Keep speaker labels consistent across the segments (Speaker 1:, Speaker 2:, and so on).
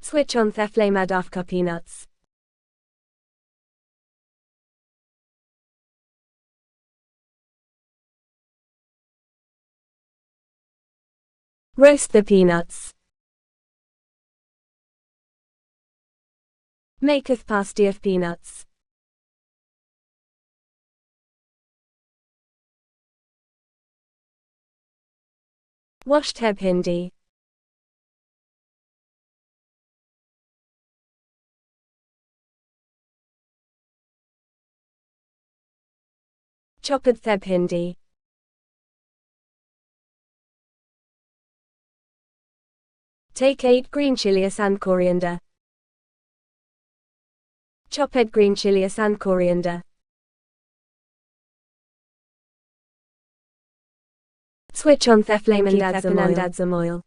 Speaker 1: Switch on the flame, add half cup peanuts. Roast the peanuts. Make a pasty of peanuts. Washed heb hindi. Chopped heb hindi. Take 8 green chilies and coriander. Chopped green chilies and coriander. Switch on the flame and add some oil.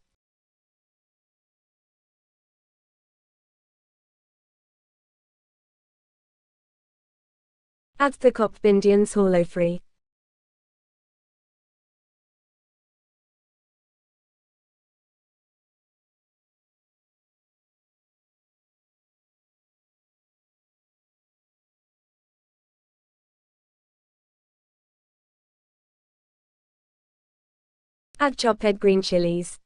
Speaker 1: Add the chopped bhindi and swallow free. Add chopped green chilies.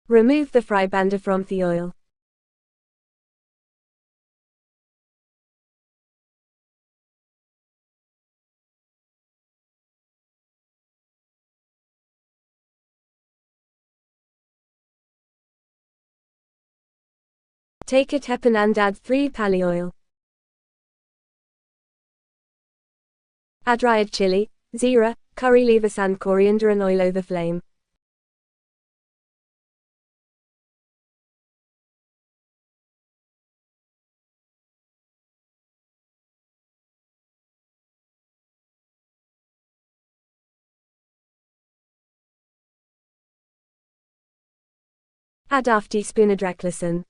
Speaker 1: Remove the fry pan from the oil. Take a tepan and add 3 pali oil. Add dried chili, zira, curry leaves and coriander and oil over flame. Add half teaspoon adrak listen.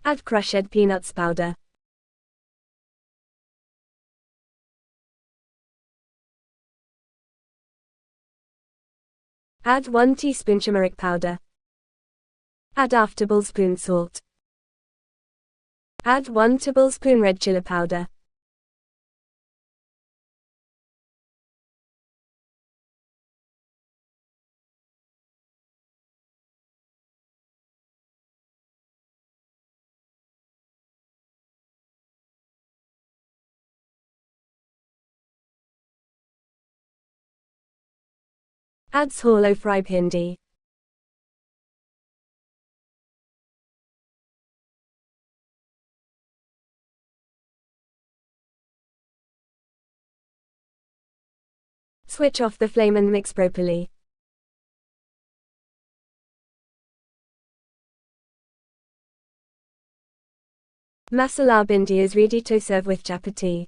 Speaker 1: Add crushed peanuts powder. Add 1 teaspoon turmeric powder. Add half tablespoon salt. Add 1 tablespoon red chili powder. Add swallow fry bhindi. Switch off the flame and mix properly. Masala bhindi is ready to serve with chapati.